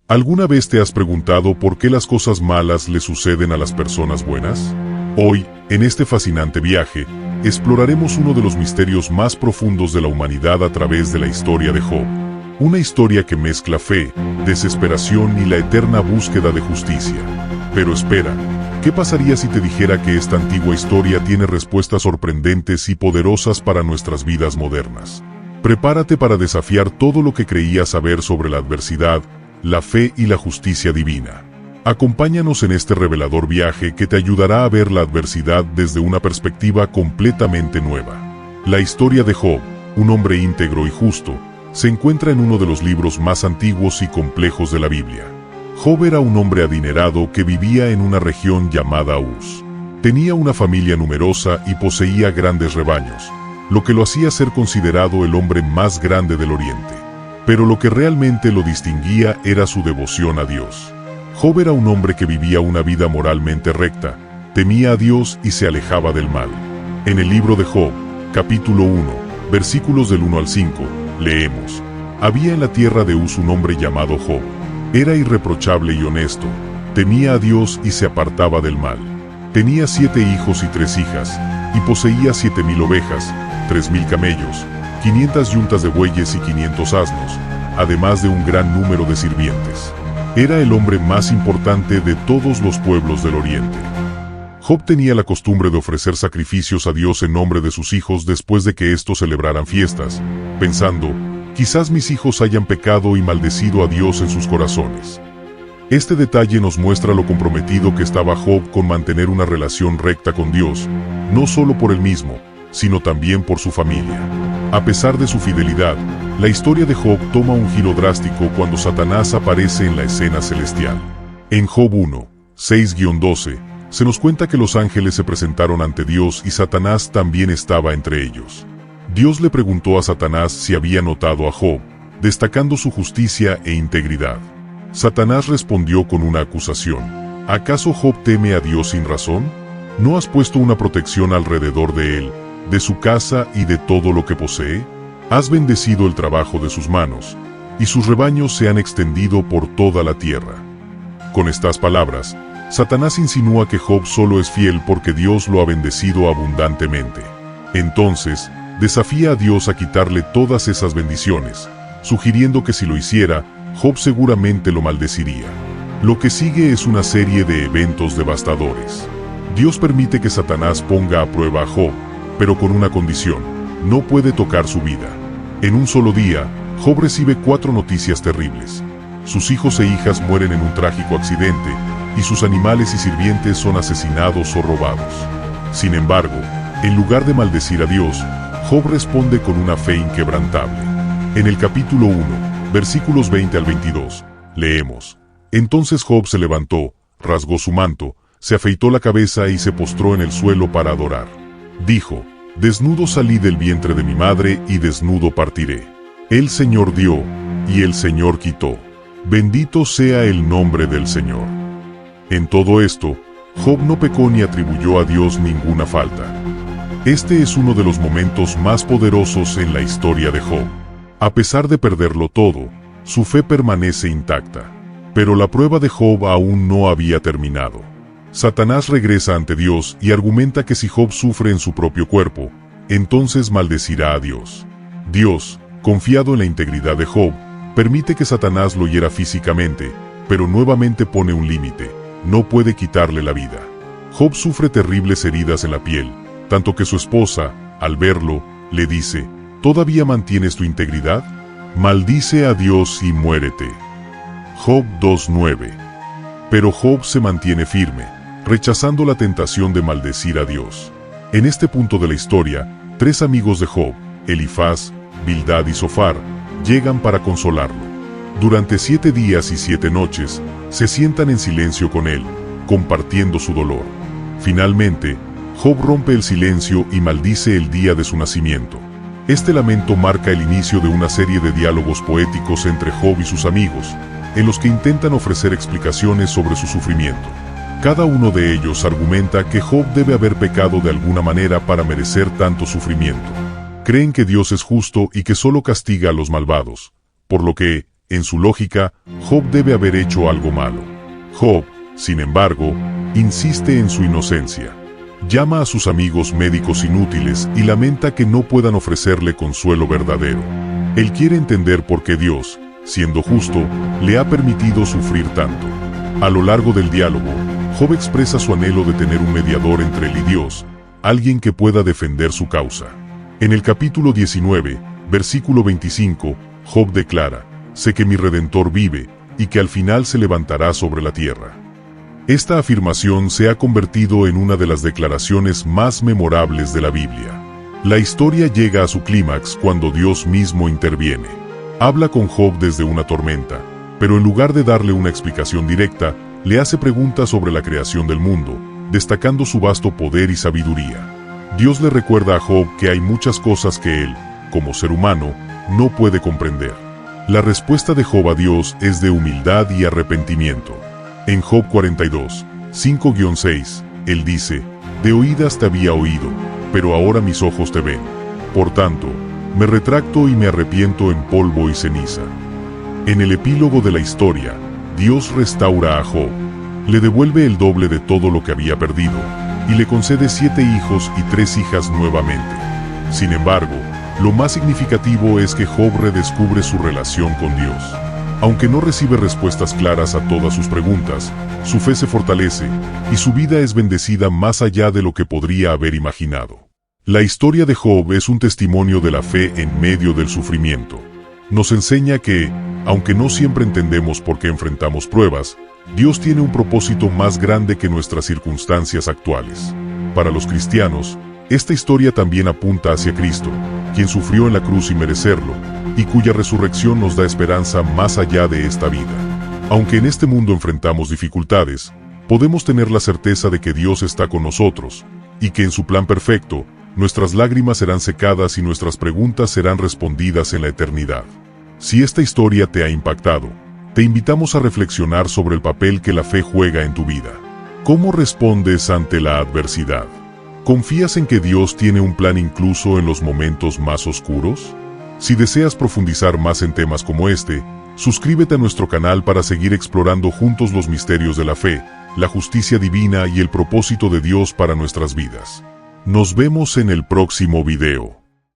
¿Alguna vez te has preguntado por qué las cosas malas le suceden a las personas buenas? Hoy, en este fascinante viaje, exploraremos uno de los misterios más profundos de la humanidad a través de la historia de Job. Una historia que mezcla fe, desesperación y la eterna búsqueda de justicia. Pero espera, ¿qué pasaría si te dijera que esta antigua historia tiene respuestas sorprendentes y poderosas para nuestras vidas modernas? Prepárate para desafiar todo lo que creías saber sobre la adversidad, la fe y la justicia divina. Acompáñanos en este revelador viaje que te ayudará a ver la adversidad desde una perspectiva completamente nueva. La historia de Job, un hombre íntegro y justo, se encuentra en uno de los libros más antiguos y complejos de la Biblia. Job era un hombre adinerado que vivía en una región llamada Uz. Tenía una familia numerosa y poseía grandes rebaños, lo que lo hacía ser considerado el hombre más grande del Oriente. Pero lo que realmente lo distinguía era su devoción a Dios. Job era un hombre que vivía una vida moralmente recta, temía a Dios y se alejaba del mal. En el libro de Job, capítulo 1, versículos del 1 al 5, leemos: Había en la tierra de Uz un hombre llamado Job. Era irreprochable y honesto, temía a Dios y se apartaba del mal. Tenía 7 hijos y 3 hijas, y poseía 7,000 ovejas, 3,000 camellos, 500 yuntas de bueyes y 500 asnos, además de un gran número de sirvientes. Era el hombre más importante de todos los pueblos del Oriente. Job tenía la costumbre de ofrecer sacrificios a Dios en nombre de sus hijos después de que estos celebraran fiestas, pensando: quizás mis hijos hayan pecado y maldecido a Dios en sus corazones. Este detalle nos muestra lo comprometido que estaba Job con mantener una relación recta con Dios, no solo por él mismo, sino también por su familia. A pesar de su fidelidad, la historia de Job toma un giro drástico cuando Satanás aparece en la escena celestial. En Job 1, 6-12, se nos cuenta que los ángeles se presentaron ante Dios y Satanás también estaba entre ellos. Dios le preguntó a Satanás si había notado a Job, destacando su justicia e integridad. Satanás respondió con una acusación: ¿acaso Job teme a Dios sin razón? ¿No has puesto una protección alrededor de él, de su casa y de todo lo que posee? Has bendecido el trabajo de sus manos, y sus rebaños se han extendido por toda la tierra. Con estas palabras, Satanás insinúa que Job solo es fiel porque Dios lo ha bendecido abundantemente. Entonces, desafía a Dios a quitarle todas esas bendiciones, sugiriendo que si lo hiciera, Job seguramente lo maldeciría. Lo que sigue es una serie de eventos devastadores. Dios permite que Satanás ponga a prueba a Job, pero con una condición: no puede tocar su vida. En un solo día, Job recibe 4 noticias terribles. Sus hijos e hijas mueren en un trágico accidente, y sus animales y sirvientes son asesinados o robados. Sin embargo, en lugar de maldecir a Dios, Job responde con una fe inquebrantable. En el capítulo 1, versículos 20 al 22, leemos: Entonces Job se levantó, rasgó su manto, se afeitó la cabeza y se postró en el suelo para adorar. Dijo: Desnudo salí del vientre de mi madre y desnudo partiré. El Señor dio, y el Señor quitó. Bendito sea el nombre del Señor. En todo esto, Job no pecó ni atribuyó a Dios ninguna falta. Este es uno de los momentos más poderosos en la historia de Job. A pesar de perderlo todo, su fe permanece intacta. Pero la prueba de Job aún no había terminado. Satanás regresa ante Dios y argumenta que si Job sufre en su propio cuerpo, entonces maldecirá a Dios. Dios, confiado en la integridad de Job, permite que Satanás lo hiera físicamente, pero nuevamente pone un límite: no puede quitarle la vida. Job sufre terribles heridas en la piel, tanto que su esposa, al verlo, le dice: ¿todavía mantienes tu integridad? Maldice a Dios y muérete. Job 2:9. Pero Job se mantiene firme, rechazando la tentación de maldecir a Dios. En este punto de la historia, 3 amigos de Job, Elifaz, Bildad y Zofar, llegan para consolarlo. Durante 7 días y 7 noches, se sientan en silencio con él, compartiendo su dolor. Finalmente, Job rompe el silencio y maldice el día de su nacimiento. Este lamento marca el inicio de una serie de diálogos poéticos entre Job y sus amigos, en los que intentan ofrecer explicaciones sobre su sufrimiento. Cada uno de ellos argumenta que Job debe haber pecado de alguna manera para merecer tanto sufrimiento. Creen que Dios es justo y que solo castiga a los malvados, por lo que, En su lógica, Job debe haber hecho algo malo. Job, sin embargo, insiste en su inocencia. Llama a sus amigos médicos inútiles y lamenta que no puedan ofrecerle consuelo verdadero. Él quiere entender por qué Dios, siendo justo, le ha permitido sufrir tanto. A lo largo del diálogo, Job expresa su anhelo de tener un mediador entre él y Dios, alguien que pueda defender su causa. En el capítulo 19, versículo 25, Job declara: «Sé que mi Redentor vive, y que al final se levantará sobre la tierra». Esta afirmación se ha convertido en una de las declaraciones más memorables de la Biblia. La historia llega a su clímax cuando Dios mismo interviene. Habla con Job desde una tormenta, pero en lugar de darle una explicación directa, le hace preguntas sobre la creación del mundo, destacando su vasto poder y sabiduría. Dios le recuerda a Job que hay muchas cosas que él, como ser humano, no puede comprender. La respuesta de Job a Dios es de humildad y arrepentimiento. En Job 42, 5-6, él dice: «De oídas te había oído, pero ahora mis ojos te ven. Por tanto, me retracto y me arrepiento en polvo y ceniza». En el epílogo de la historia, Dios restaura a Job. Le devuelve el doble de todo lo que había perdido, y le concede 7 hijos y 3 hijas nuevamente. Sin embargo, lo más significativo es que Job redescubre su relación con Dios. Aunque no recibe respuestas claras a todas sus preguntas, su fe se fortalece, y su vida es bendecida más allá de lo que podría haber imaginado. La historia de Job es un testimonio de la fe en medio del sufrimiento. Nos enseña que, aunque no siempre entendemos por qué enfrentamos pruebas, Dios tiene un propósito más grande que nuestras circunstancias actuales. Para los cristianos, esta historia también apunta hacia Cristo, quien sufrió en la cruz sin merecerlo, y cuya resurrección nos da esperanza más allá de esta vida. Aunque en este mundo enfrentamos dificultades, podemos tener la certeza de que Dios está con nosotros, y que en su plan perfecto, nuestras lágrimas serán secadas y nuestras preguntas serán respondidas en la eternidad. Si esta historia te ha impactado, te invitamos a reflexionar sobre el papel que la fe juega en tu vida. ¿Cómo respondes ante la adversidad? ¿Confías en que Dios tiene un plan incluso en los momentos más oscuros? Si deseas profundizar más en temas como este, suscríbete a nuestro canal para seguir explorando juntos los misterios de la fe, la justicia divina y el propósito de Dios para nuestras vidas. Nos vemos en el próximo video.